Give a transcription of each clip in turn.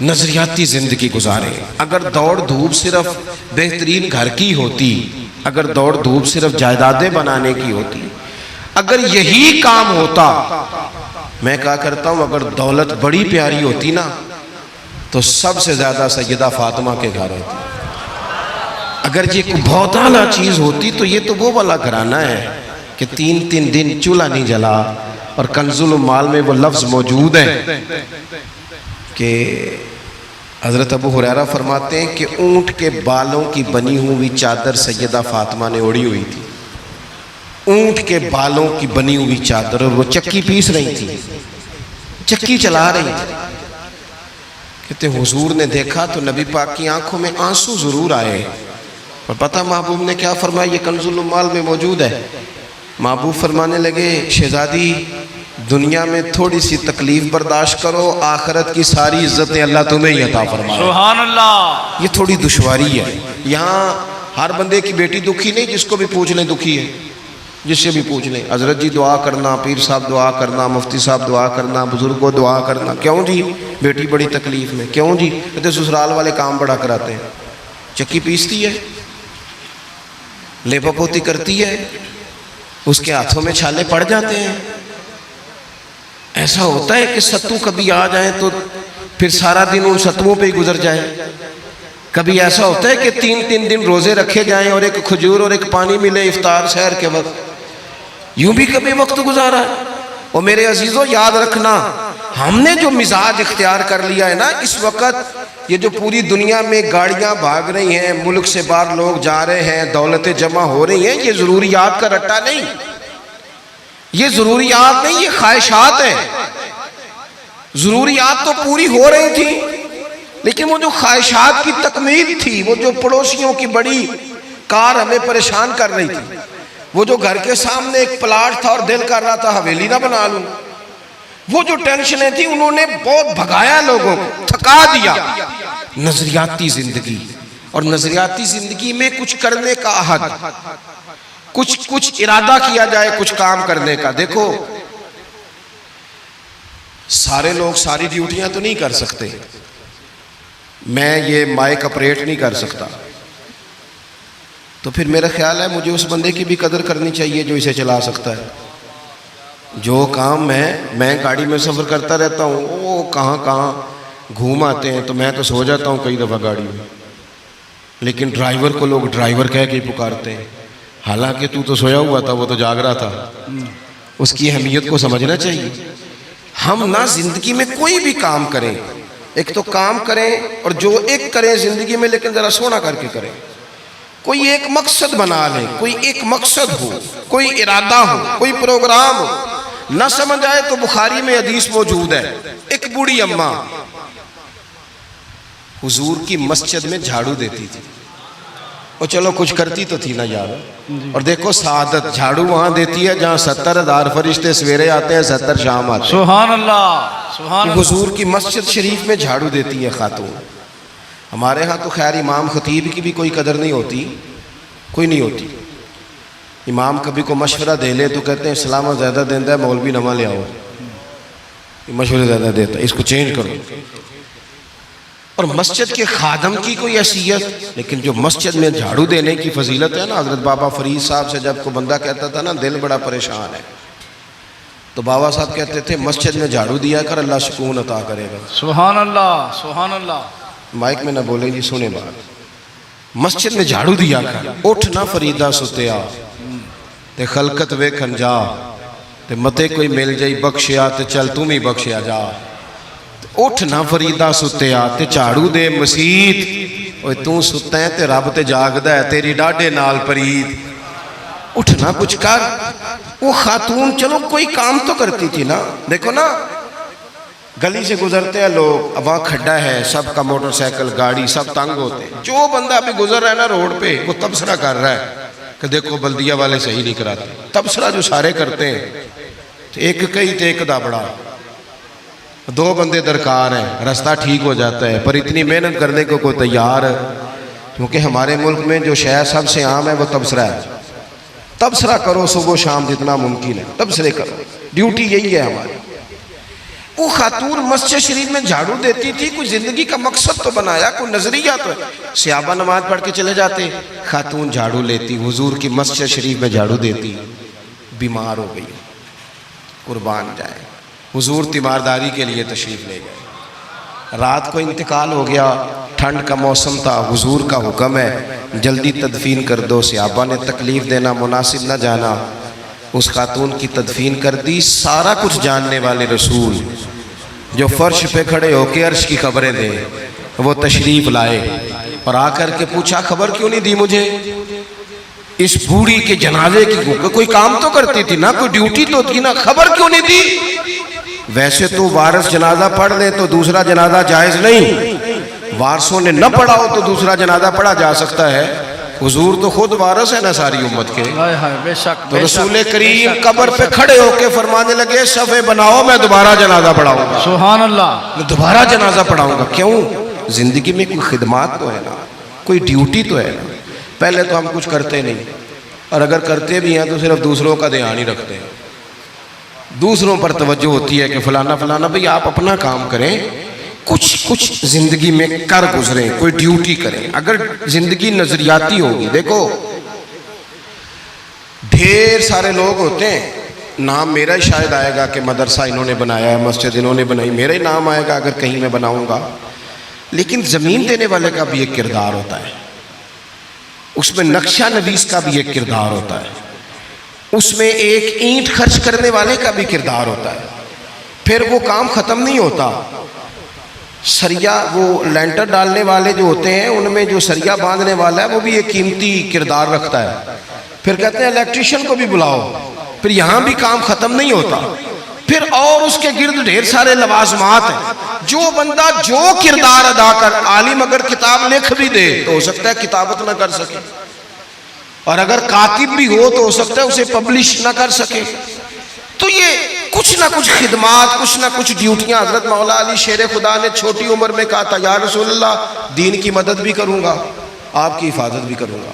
نظریاتی زندگی گزاریں. اگر دوڑ دھوپ صرف بہترین گھر کی ہوتی، اگر دوڑ دھوپ صرف جائیدادیں بنانے کی ہوتی، اگر یہی کام ہوتا، میں کہا کرتا ہوں اگر دولت بڑی پیاری ہوتی نا تو سب سے زیادہ سیدہ فاطمہ کے گھر ہوتی. اگر یہ کوئی بہت اعلیٰ چیز ہوتی تو یہ تو وہ والا گھرانہ ہے کہ 3 دن چولہا نہیں جلا. اور کنز المال میں وہ لفظ موجود ہے کہ حضرت ابو ہریرہ فرماتے ہیں کہ اونٹ کے بالوں کی بنی ہوئی چادر سیدہ فاطمہ نے اوڑھی ہوئی تھی. اونٹ کے بالوں کی بنی ہوئی چادر، اور وہ چکی پیس رہی تھی، چکی چلا رہی تھی. کہتے حضور نے دیکھا تو نبی پاک کی آنکھوں میں آنسو ضرور آئے. اور پتہ محبوب نے کیا فرمایا؟ یہ کنز المال میں موجود ہے. محبوب فرمانے لگے شہزادی دنیا میں تھوڑی سی تکلیف برداشت کرو، آخرت کی ساری عزتیں اللہ تمہیں ہی عطا فرمائے. سبحان اللہ. یہ تھوڑی دشواری ہے. یہاں ہر بندے کی بیٹی دکھی نہیں، جس کو بھی پوچھ لیں دکھی ہے، جس سے بھی پوچھ لیں. حضرت جی دعا کرنا، پیر صاحب دعا کرنا، مفتی صاحب دعا کرنا، بزرگوں دعا کرنا. کیوں جی؟ بیٹی بڑی تکلیف میں. کیوں جی؟ کہتے سسرال والے کام بڑا کراتے ہیں. چکی پیستی ہے، لیپا پوتی کرتی ہے، اس کے ہاتھوں میں چھالے پڑ جاتے ہیں. ایسا ہوتا ہے کہ ستو کبھی آ جائیں تو پھر سارا دن ان ستووں پہ ہی گزر جائے. کبھی ایسا ہوتا ہے کہ 3 دن روزے رکھے جائیں اور ایک کھجور اور ایک پانی ملے افطار سحر کے وقت. یوں بھی کبھی وقت گزارا ہے. اور میرے عزیزوں یاد رکھنا، ہم نے جو مزاج اختیار کر لیا ہے نا اس وقت، یہ جو پوری دنیا میں گاڑیاں بھاگ رہی ہیں، ملک سے باہر لوگ جا رہے ہیں، دولتیں جمع ہو رہی ہیں، یہ ضروریات کا رٹا نہیں، یہ ضروریات نہیں، یہ خواہشات ہیں. ضروریات تو پوری ہو رہی تھی لیکن وہ جو خواہشات کی تکمیل تھی، وہ جو پڑوسیوں کی بڑی کار ہمیں پریشان کر رہی تھی، وہ جو گھر کے سامنے ایک پلاٹ تھا اور دل کر رہا تھا حویلی نہ بنا لوں، وہ جو ٹینشنیں تھی انہوں نے بہت بھگایا، لوگوں کو تھکا دیا. نظریاتی زندگی، اور نظریاتی زندگی میں کچھ کرنے کا عہد، کچھ ارادہ کیا جائے کچھ کام کرنے کا. دیکھو سارے لوگ ساری ڈیوٹیاں تو نہیں کر سکتے. میں یہ مائک اپریٹ نہیں کر سکتا، تو پھر میرا خیال ہے مجھے اس بندے کی بھی قدر کرنی چاہیے جو اسے چلا سکتا ہے. جو کام میں گاڑی میں سفر کرتا رہتا ہوں، وہ کہاں گھوم آتے ہیں تو میں تو سو جاتا ہوں کئی دفعہ گاڑی میں، لیکن ڈرائیور کو لوگ ڈرائیور کہہ کے پکارتے ہیں، حالانکہ تو سویا ہوا تھا، وہ تو جاگ رہا تھا. اس کی اہمیت کو سمجھنا چاہیے. ہم نہ زندگی میں کوئی بھی کام کریں، ایک تو کام کریں اور جو ایک کریں زندگی میں، لیکن ذرا سونا کر کے کریں. کوئی ایک مقصد بنا لیں، کوئی ایک مقصد ہو، کوئی ارادہ ہو، کوئی پروگرام ہو. نہ سمجھ آئے تو بخاری میں حدیث موجود ہے، ایک بوڑھی اماں حضور کی مسجد میں جھاڑو دیتی تھی. اور چلو کچھ کرتی تو تھی نا یار. اور دیکھو سعادت، جھاڑو وہاں دیتی ہے جہاں 70,000 فرشتے سویرے آتے ہیں، 70 شام آتے ہیں. سبحان اللہ. سبحان اللہ. حضور کی مسجد شریف میں جھاڑو دیتی ہے خاتون. ہمارے ہاں تو خیر امام خطیب کی بھی کوئی قدر نہیں ہوتی، کوئی نہیں ہوتی. امام کبھی کو مشورہ دے لے تو کہتے ہیں اسلام زیادہ دیندہ ہے، مولوی نواں لے آؤ، مشورے زیادہ دیتا ہے، اس کو چینج کرو. اور مسجد کے خادم کی کوئی حیثیت، لیکن جو مسجد میں جھاڑو دینے کی فضیلت ہے نا. حضرت بابا فرید صاحب سے جب کو بندہ کہتا تھا نا دل بڑا پریشان ہے، تو بابا صاحب کہتے تھے مسجد میں جھاڑو دیا کر، اللہ سکون عطا کرے گا. سبحان اللہ. سبحان اللہ. مائک میں نہ بولیں جی، سنیں بات. مسجد میں جھاڑو دیا کر. اٹھ نہ فریدہ ستیا تے خلقت ویکھن جا، تے متے کوئی مل جائی بخشیا تے چل تم ہی بخشیا جا. اٹھ نہ فریدہ ستیا تے جھاڑو دے مسیت، اوے تو ستا ہے تے رب تے جاگدا ہے، تیری ڈاڈے نال پرید. اٹھ نہ کچھ کر. وہ خاتون چلو کوئی کام تو کرتی تھی نا. دیکھو نا گلی سے گزرتے ہیں لوگ، اب وہاں کھڈا ہے، سب کا موٹر سائیکل گاڑی سب تنگ ہوتے ہیں. جو بندہ ابھی گزر رہا ہے نا روڈ پہ، وہ تبصرہ کر رہا ہے کہ دیکھو بلدیہ والے صحیح نہیں کراتے. تبصرہ جو سارے کرتے ہیں، ایک کئی تے ایک دا بڑا، 2 بندے درکار ہیں، رستہ ٹھیک ہو جاتا ہے. پر اتنی محنت کرنے کو کوئی تیار ہے؟ کیونکہ ہمارے ملک میں جو شے سب سے عام ہے وہ تبصرہ ہے. تبصرہ کرو صبح و شام جتنا ممکن ہے، تبصرے کرو، ڈیوٹی یہی ہے ہماری. وہ خاتون مسجد شریف میں جھاڑو دیتی تھی، کوئی زندگی کا مقصد تو بنایا، کوئی نظریہ تو ہے۔ صحابہ نماز پڑھ کے چلے جاتے، خاتون جھاڑو لیتی، حضور کی مسجد شریف میں جھاڑو دیتی، بیمار ہو گئی، قربان جائے، حضور تیمارداری کے لیے تشریف لے گئے، رات کو انتقال ہو گیا، ٹھنڈ کا موسم تھا، حضور کا حکم ہے جلدی تدفین کر دو، صحابہ نے تکلیف دینا مناسب نہ جانا، اس خاتون کی تدفین کر دی۔ سارا کچھ جاننے والے رسول جو فرش پہ کھڑے ہو کے عرش کی خبریں دیں، وہ تشریف لائے اور آ کر کے پوچھا خبر کیوں نہیں دی مجھے اس بوڑھی کے جنازے کی؟ کوئی کام تو کرتی تھی نا، کوئی ڈیوٹی تو تھی نا، خبر کیوں نہیں دی؟ ویسے تو وارث جنازہ پڑھ لے تو دوسرا جنازہ جائز نہیں، وارثوں نے نہ پڑھا ہو تو دوسرا جنازہ پڑھا جا سکتا ہے، حضور تو خود وارث ہے نا ساری امت کے۔ ہائے ہائے بے شک تو بے رسول شک کریم قبر پہ کھڑے ہو کے فرمانے لگے صفے بناؤ، میں دوبارہ جنازہ پڑھاؤں گا، سبحان اللہ میں دوبارہ جنازہ پڑھاؤں گا۔ کیوں؟ زندگی میں کوئی خدمات تو ہے نا، کوئی ڈیوٹی تو ہے نا۔ پہلے تو ہم کچھ کرتے نہیں، اور اگر کرتے بھی ہیں تو صرف دوسروں کا دھیان ہی رکھتے ہیں، دوسروں پر توجہ ہوتی ہے کہ فلانا فلانا، بھئی آپ اپنا کام کریں، کچھ زندگی میں کر گزریں، کوئی ڈیوٹی کریں۔ اگر زندگی نظریاتی ہوگی، دیکھو ڈھیر سارے لوگ ہوتے ہیں، نام میرا ہی شاید آئے گا کہ مدرسہ انہوں نے بنایا ہے، مسجد انہوں نے بنائی، میرا ہی نام آئے گا اگر کہیں میں بناؤں گا، لیکن زمین دینے والے کا بھی ایک کردار ہوتا ہے، اس میں نقشہ نویس کا بھی ایک کردار ہوتا ہے، اس میں ایک اینٹ خرچ کرنے والے کا بھی کردار ہوتا ہے۔ پھر وہ کام ختم نہیں ہوتا، سریا وہ لینٹر ڈالنے والے جو ہوتے ہیں ان میں جو سریا باندھنے والا ہے وہ بھی ایک قیمتی کردار رکھتا ہے۔ پھر کہتے ہیں الیکٹریشین کو بھی بلاؤ، پھر یہاں بھی کام ختم نہیں ہوتا، پھر اور اس کے گرد ڈھیر سارے لوازمات ہیں۔ جو بندہ جو کردار ادا کر، عالم اگر کتاب لکھ بھی دے تو ہو سکتا ہے کتابت نہ کر سکے، اور اگر کاتب بھی ہو تو ہو سکتا ہے اسے پبلش نہ کر سکے۔ تو یہ کچھ نہ کچھ خدمات، کچھ نہ کچھ ڈیوٹیاں۔ حضرت مولا علی شیر خدا نے چھوٹی عمر میں کہا تھا یا رسول اللہ دین کی مدد بھی کروں گا، آپ کی حفاظت بھی کروں گا۔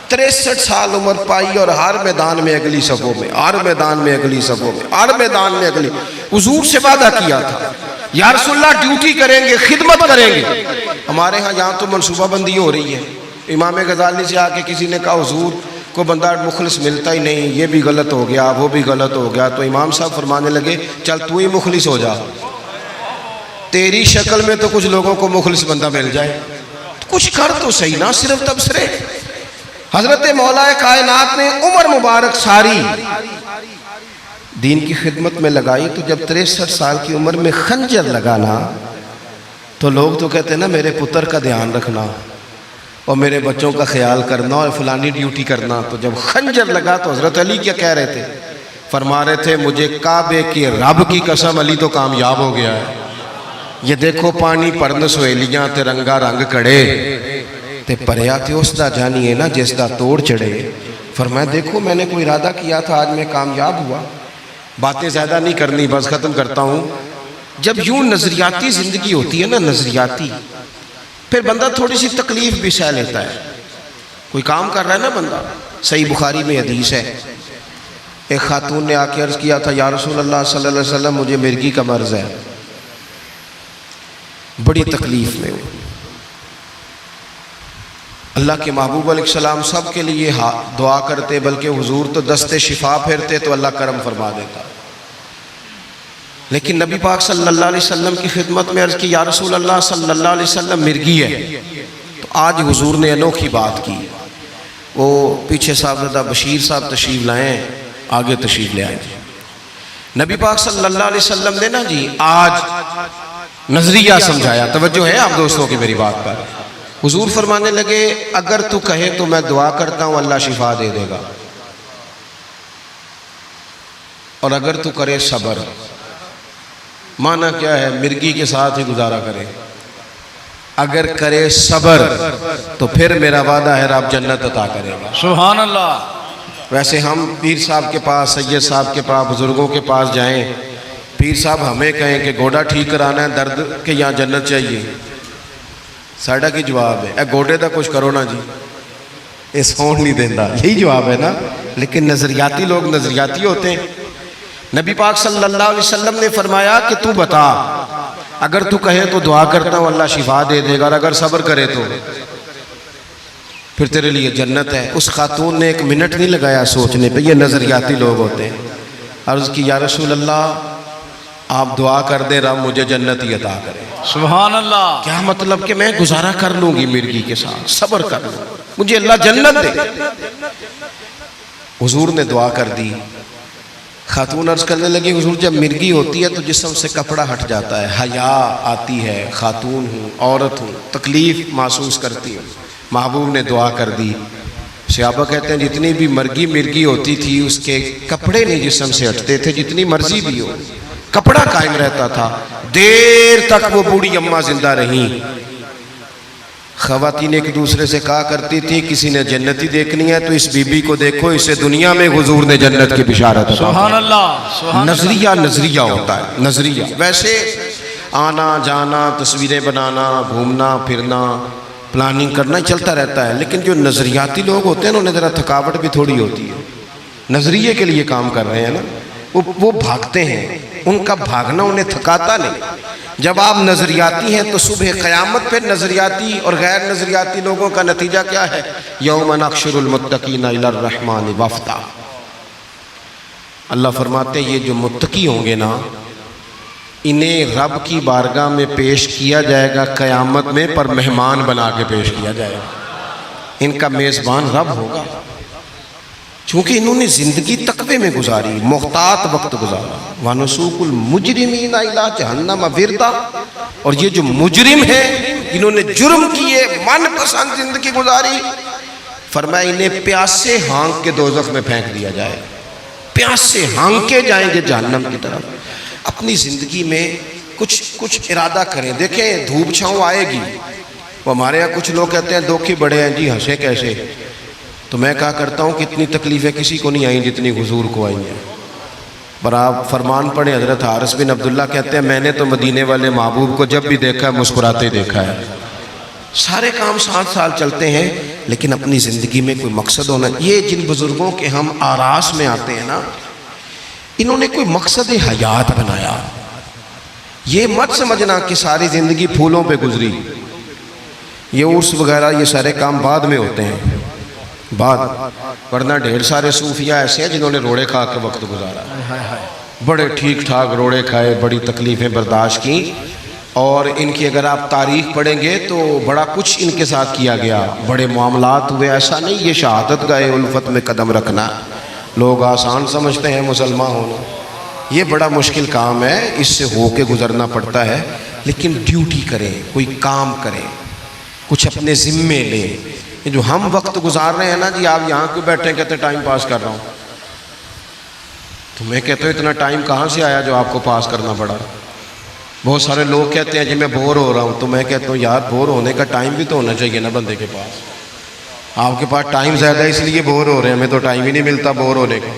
63 سال عمر پائی اور ہر میدان میں اگلی صفوں میں، ہر میدان میں اگلی صفوں میں، ہر میدان میں اگلی۔ حضور سے وعدہ کیا تھا یا رسول اللہ ڈیوٹی کریں گے، خدمت کریں گے۔ ہمارے ہاں یہاں تو منصوبہ بندی ہو رہی ہے، امام غزالی سے آ کے کسی نے کہا حضور کو بندہ مخلص ملتا ہی نہیں، یہ بھی غلط ہو گیا وہ بھی غلط ہو گیا، تو امام صاحب فرمانے لگے چل تو ہی مخلص ہو جا، تیری شکل میں تو کچھ لوگوں کو مخلص بندہ مل جائے، کچھ کر تو صحیح نہ صرف تبصرے۔ حضرت مولا کائنات نے عمر مبارک ساری دین کی خدمت میں لگائی، تو جب 63 سال کی عمر میں خنجر لگانا تو لوگ تو کہتے ہیں نا میرے پتر کا دھیان رکھنا اور میرے بچوں کا خیال کرنا اور فلانی ڈیوٹی کرنا، تو جب خنجر لگا تو حضرت علی کیا کہہ رہے تھے؟ فرما رہے تھے مجھے کعبے کے رب کی قسم علی تو کامیاب ہو گیا ہے، یہ دیکھو پانی پرن سہیلیاں تے رنگا رنگ کڑے تے پریا تے اس دا جانیے نا جس دا توڑ چڑھے۔ فرمایا دیکھو میں نے کوئی ارادہ کیا تھا، آج میں کامیاب ہوا۔ باتیں زیادہ نہیں کرنی، بس ختم کرتا ہوں۔ جب یوں نظریاتی زندگی ہوتی ہے نا، نظریاتی، پھر بندہ تھوڑی سی تکلیف بھی سہ لیتا ہے۔ کوئی کام کر رہا ہے نا بندہ، صحیح بخاری میں حدیث ہے، ایک خاتون نے آ کے عرض کیا تھا یا رسول اللہ صلی اللہ علیہ وسلم مجھے مرگی کا مرض ہے، بڑی تکلیف میں ہوں۔ اللہ کے محبوب علیہ السلام سب کے لیے دعا کرتے، بلکہ حضور تو دست شفا پھیرتے تو اللہ کرم فرما دیتا، لیکن نبی پاک صلی اللہ علیہ وسلم کی خدمت میں عرض کی یا رسول اللہ صلی اللہ علیہ وسلم مرگی ہے۔ تو آج حضور نے انوکھی بات کی، وہ پیچھے صاحبزادہ بشیر صاحب تشریف لائیں، آگے تشریف لے آئیں۔ نبی پاک صلی اللہ علیہ وسلم نے نا جی آج نظریہ سمجھایا، توجہ ہے آپ دوستوں کی میری بات پر۔ حضور فرمانے لگے اگر تو کہے تو میں دعا کرتا ہوں اللہ شفا دے دے گا، اور اگر تو کرے صبر، معنی کیا ہے؟ مرگی کے ساتھ ہی گزارا کرے، اگر کرے صبر تو پھر میرا وعدہ ہے رب جنت عطا کرے گا۔ سبحان اللہ۔ ویسے ہم پیر صاحب کے پاس، سید صاحب کے پاس، بزرگوں کے پاس جائیں، پیر صاحب ہمیں کہیں کہ گوڑا ٹھیک کرانا ہے درد کہ یہاں جنت چاہیے، ساڑھا کی جواب ہے اے گوڑے دا کچھ کرو نا جی، یہ سون نہیں دینا، یہی جواب ہے نا۔ لیکن نظریاتی لوگ نظریاتی ہوتے ہیں۔ نبی پاک صلی اللہ علیہ وسلم نے فرمایا کہ تو بتا، اگر تو کہے تو دعا کرتا ہوں اللہ شفا دے دے گا، اور اگر صبر کرے تو پھر تیرے لیے جنت ہے۔ اس خاتون نے 1 منٹ نہیں لگایا سوچنے پہ، یہ نظریاتی لوگ ہوتے ہیں۔ عرض کی یا رسول اللہ آپ دعا کر دیں رب مجھے جنت ہی عطا کرے۔ سبحان اللہ۔ کیا مطلب کہ میں گزارا کر لوں گی مرغی کے ساتھ، صبر کر لوں، مجھے اللہ جنت دے۔ حضور نے دعا کر دی۔ خاتون عرض کرنے لگی حضور جب مرغی ہوتی ہے تو جسم سے کپڑا ہٹ جاتا ہے، حیا آتی ہے، خاتون ہوں، عورت ہوں، تکلیف محسوس کرتی ہوں۔ محبوب نے دعا کر دی۔ صحابہ کہتے ہیں جتنی بھی مرغی ہوتی تھی اس کے کپڑے نہیں جسم سے ہٹتے تھے، جتنی مرضی بھی ہو کپڑا قائم رہتا تھا۔ دیر تک وہ بوڑھی اماں زندہ رہیں۔ خواتین ایک دوسرے سے کہا کرتی تھی کسی نے جنتی دیکھنی ہے تو اس بی بی کو دیکھو، اسے دنیا میں حضور نے جنت کی بشارت عطا کی۔ سبحان اللہ۔ نظریہ ہوتا ہے، نظریہ۔ ویسے آنا جانا، تصویریں بنانا، گھومنا پھرنا، پلاننگ کرنا چلتا رہتا ہے، لیکن جو نظریاتی لوگ ہوتے ہیں انہیں ذرا تھکاوٹ بھی تھوڑی ہوتی ہے۔ نظریے کے لیے کام کر رہے ہیں نا، وہ بھاگتے ہیں، ان کا بھاگنا انہیں تھکاتا نہیں۔ جب آپ نظریاتی ہیں تو صبح قیامت پہ نظریاتی اور غیر نظریاتی لوگوں کا نتیجہ کیا ہے؟ یوم نحشر المتقین الی الرحمن وفدا۔ اللہ فرماتے ہیں یہ جو متقی ہوں گے نا انہیں رب کی بارگاہ میں پیش کیا جائے گا قیامت میں، پر مہمان بنا کے پیش کیا جائے گا۔ ان کا میزبان رب ہوگا، چونکہ انہوں نے زندگی تقوی میں گزاری، محتاط وقت گزارا۔ وَنُسُوقُ الْمُجْرِمِينَ إِلَىٰ جَهَنَّمَ وِرْدًا۔ اور یہ جو مجرم ہیں انہوں نے جرم کیے، من پسند زندگی گزاری، فرمایا انہیں پیاسے ہانک کے دوزخ میں پھینک دیا جائے، پیاسے ہانکے جائیں گے جہنم کی طرف۔ اپنی زندگی میں کچھ ارادہ کریں۔ دیکھیں دھوپ چھاؤں آئے گی، وہ ہمارے یہاں کچھ لوگ کہتے ہیں دھوکے بڑے ہیں جی، ہنسے کیسے؟ تو میں کہا کرتا ہوں کہ اتنی تکلیفیں کسی کو نہیں آئیں جتنی حضور کو آئی ہیں۔ پر آپ فرمان پڑھیں، حضرت حارث بن عبداللہ کہتے ہیں میں نے تو مدینے والے محبوب کو جب بھی دیکھا ہے مسکراتے دیکھا ہے۔ سارے کام 7 سال چلتے ہیں لیکن اپنی زندگی میں کوئی مقصد ہونا۔ یہ جن بزرگوں کے ہم آراس میں آتے ہیں نا، انہوں نے کوئی مقصد حیات بنایا۔ یہ مت سمجھنا کہ ساری زندگی پھولوں پہ گزری، یہ عرس وغیرہ یہ سارے کام بعد میں ہوتے ہیں، بعد، ورنہ ڈھیر سارے صوفیاء ایسے ہیں جنہوں نے روڑے کھا کے وقت گزارا، بڑے ٹھیک ٹھاک روڑے کھائے، بڑی تکلیفیں برداشت کی، اور ان کی اگر آپ تاریخ پڑھیں گے تو بڑا کچھ ان کے ساتھ کیا گیا، بڑے معاملات ہوئے۔ ایسا نہیں یہ شہادت گاہ الفت میں قدم رکھنا لوگ آسان سمجھتے ہیں مسلمان ہونا، یہ بڑا مشکل کام ہے، اس سے ہو کے گزرنا پڑتا ہے۔ لیکن ڈیوٹی کریں، کوئی کام کریں، کچھ اپنے ذمے لیں۔ یہ جو ہم وقت گزار رہے ہیں نا جی، آپ یہاں کیوں بیٹھے کہتے ٹائم پاس کر رہا ہوں، تو میں کہتا ہوں اتنا ٹائم کہاں سے آیا جو آپ کو پاس کرنا پڑا؟ بہت سارے لوگ کہتے ہیں جی میں بور ہو رہا ہوں، تو میں کہتا ہوں یار بور ہونے کا ٹائم بھی تو ہونا چاہیے نا بندے کے پاس۔ آپ کے پاس ٹائم زیادہ ہے اس لیے بور ہو رہے ہیں، ہمیں تو ٹائم ہی نہیں ملتا بور ہونے کا۔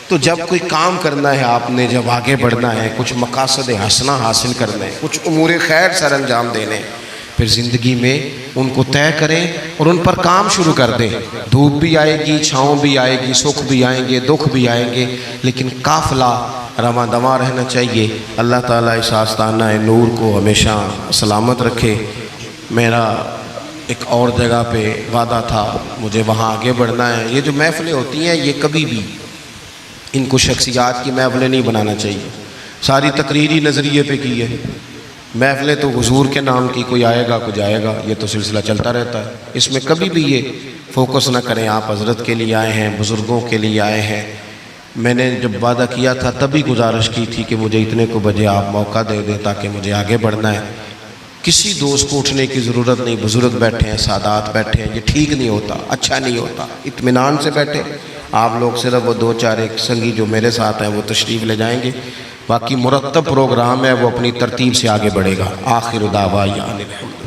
تو جب کوئی کام کرنا ہے آپ نے، جب آگے بڑھنا ہے، کچھ مقاصد حسنہ حاصل کرنا ہے، کچھ امور خیر سر انجام دینے، پھر زندگی میں ان کو طے کریں اور ان پر کام شروع کر دیں۔ دھوپ بھی آئے گی، چھاؤں بھی آئے گی، سکھ بھی آئیں گے، دکھ بھی آئیں گے، لیکن قافلہ رواں دواں رہنا چاہیے۔ اللہ تعالیٰ اس آستانہ نور کو ہمیشہ سلامت رکھے۔ میرا ایک اور جگہ پہ وعدہ تھا، مجھے وہاں آگے بڑھنا ہے۔ یہ جو محفلیں ہوتی ہیں یہ کبھی بھی ان کو شخصیات کی محفلیں نہیں بنانا چاہیے، ساری تقریری نظریے پہ کی ہے۔ محفلیں تو حضور کے نام کی، کوئی آئے گا کوئی جائے گا، یہ تو سلسلہ چلتا رہتا ہے، اس میں کبھی بھی یہ فوکس نہ کریں۔ آپ حضرت کے لیے آئے ہیں، بزرگوں کے لیے آئے ہیں۔ میں نے جب وعدہ کیا تھا تبھی گزارش کی تھی کہ مجھے اتنے کو بجے آپ موقع دے دیں تاکہ مجھے آگے بڑھنا ہے۔ کسی دوست کو اٹھنے کی ضرورت نہیں، بزرگ بیٹھے ہیں، سادات بیٹھے ہیں، یہ ٹھیک نہیں ہوتا، اچھا نہیں ہوتا۔ اطمینان سے بیٹھے آپ لوگ، صرف وہ 2-4 ایک سنگی جو میرے ساتھ ہیں وہ تشریف لے جائیں گے، باقی مرتب پروگرام ہے وہ اپنی ترتیب سے آگے بڑھے گا۔ آخر دعوانا الحمد